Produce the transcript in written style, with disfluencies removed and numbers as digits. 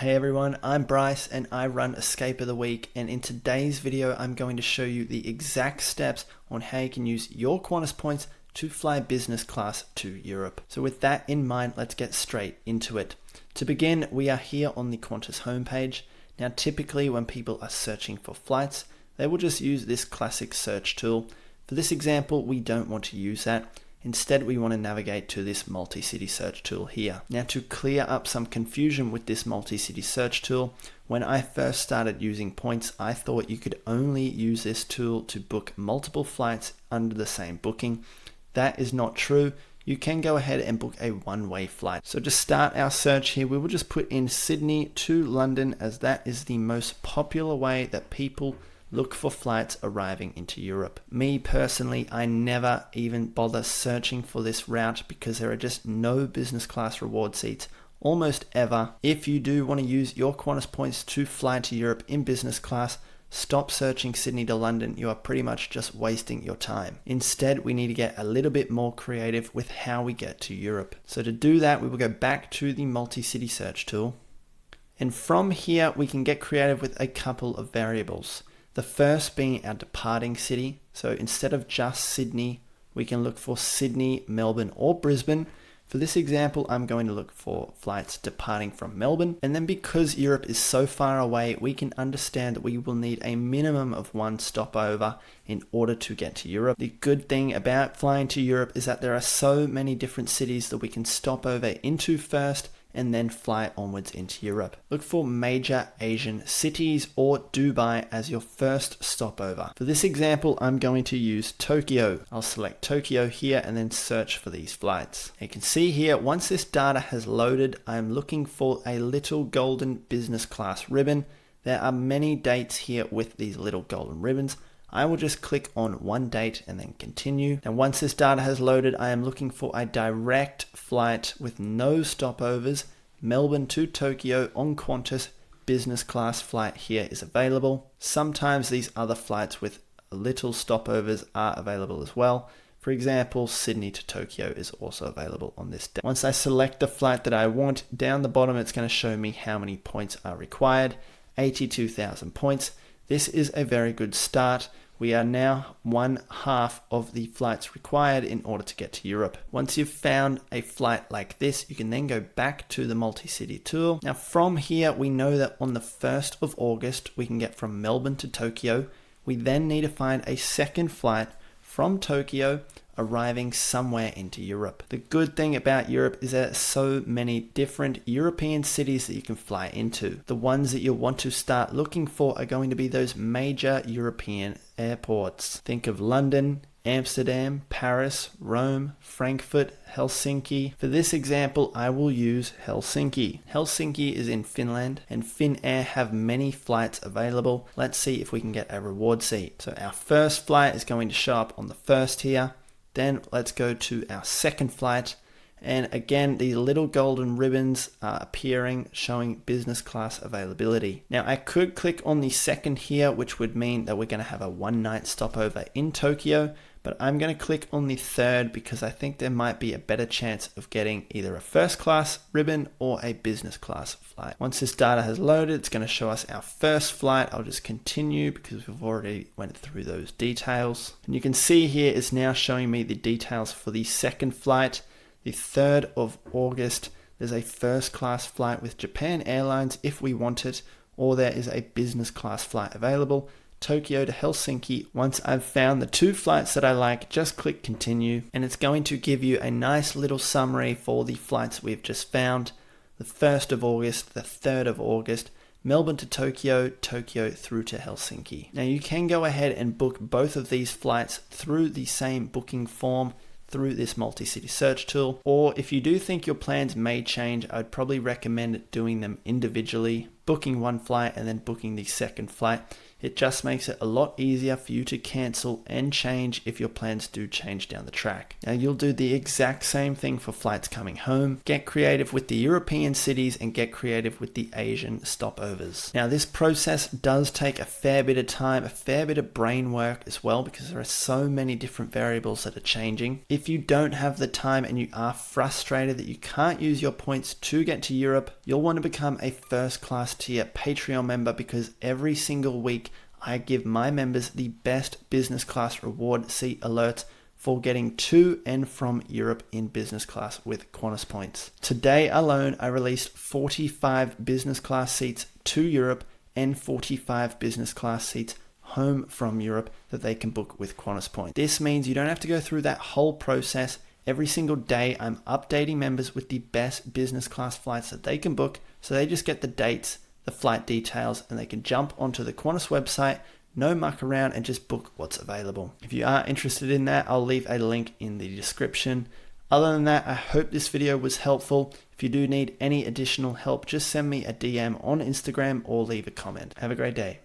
Hey everyone, I'm Bryce and I run Escape of the Week, and in today's video I'm going to show you the exact steps on how you can use your Qantas points to fly business class to Europe. So with that in mind, let's get straight into it. To begin, we are here on the Qantas homepage. Now typically when people are searching for flights, they will just use this classic search tool. For this example, we don't want to use that. Instead, we want to navigate to this multi-city search tool here. Now, to clear up some confusion with this multi-city search tool, when I first started using points, I thought you could only use this tool to book multiple flights under the same booking. That is not true. You can go ahead and book a one-way flight. So to start our search here, we will just put in Sydney to London, as that is the most popular way that people look for flights arriving into Europe. Me personally, I never even bother searching for this route because there are just no business class reward seats almost ever. If you do want to use your Qantas points to fly to Europe in business class, stop searching Sydney to London. You are pretty much just wasting your time. Instead, we need to get a little bit more creative with how we get to Europe. So to do that, we will go back to the multi-city search tool. And from here, we can get creative with a couple of variables. The first being our departing city. So instead of just Sydney, we can look for Sydney, Melbourne, or Brisbane. For this example, I'm going to look for flights departing from Melbourne. And then because Europe is so far away, we can understand that we will need a minimum of one stopover in order to get to Europe. The good thing about flying to Europe is that there are so many different cities that we can stop over into first and then fly onwards into Europe. Look for major Asian cities or Dubai as your first stopover. For this example, I'm going to use Tokyo. I'll select Tokyo here and then search for these flights. You can see here, once this data has loaded, I'm looking for a little golden business class ribbon. There are many dates here with these little golden ribbons. I will just click on one date and then continue. And once this data has loaded, I am looking for a direct flight with no stopovers. Melbourne to Tokyo on Qantas business class flight here is available. Sometimes these other flights with little stopovers are available as well. For example, Sydney to Tokyo is also available on this day. Once I select the flight that I want, down the bottom it's going to show me how many points are required. 82,000 points. This is a very good start. We are now one half of the flights required in order to get to Europe. Once you've found a flight like this, you can then go back to the multi-city tool. Now from here, we know that on the 1st of August, we can get from Melbourne to Tokyo. We then need to find a second flight from Tokyo arriving somewhere into Europe. The good thing about Europe is there are so many different European cities that you can fly into. The ones that you'll want to start looking for are going to be those major European airports. Think of London, Amsterdam, Paris, Rome, Frankfurt, Helsinki. For this example, I will use Helsinki. Helsinki is in Finland and Finnair have many flights available. Let's see if we can get a reward seat. So our first flight is going to show up on the 1st here. Then let's go to our second flight. And again, the little golden ribbons are appearing, showing business class availability. Now I could click on the second here, which would mean that we're going to have a one-night stopover in Tokyo, but I'm going to click on the third because I think there might be a better chance of getting either a first class ribbon or a business class flight. Once this data has loaded, it's going to show us our first flight. I'll just continue because we've already went through those details. And you can see here it's now showing me the details for the second flight. The 3rd of August, there's a first class flight with Japan Airlines if we want it, or there is a business class flight available, Tokyo to Helsinki. Once I've found the two flights that I like, just click continue, and it's going to give you a nice little summary for the flights we've just found. The 1st of August, the 3rd of August, Melbourne to Tokyo, Tokyo through to Helsinki. Now you can go ahead and book both of these flights through the same booking form through this multi-city search tool, or if you do think your plans may change, I'd probably recommend doing them individually, booking one flight and then booking the second flight. It just makes it a lot easier for you to cancel and change if your plans do change down the track. Now you'll do the exact same thing for flights coming home. Get creative with the European cities and get creative with the Asian stopovers. Now this process does take a fair bit of time, a fair bit of brain work as well, because there are so many different variables that are changing. If you don't have the time and you are frustrated that you can't use your points to get to Europe, you'll want to become a first class tier Patreon member, because every single week I give my members the best business class reward seat alerts for getting to and from Europe in business class with Qantas Points. Today alone, I released 45 business class seats to Europe and 45 business class seats home from Europe that they can book with Qantas Points. This means you don't have to go through that whole process. Every single day, I'm updating members with the best business class flights that they can book, so they just get the dates, the flight details, and they can jump onto the Qantas website, no muck around, and just book what's available. If you are interested in that, I'll leave a link in the description. Other than that, I hope this video was helpful. If you do need any additional help, just send me a DM on Instagram or leave a comment. Have a great day.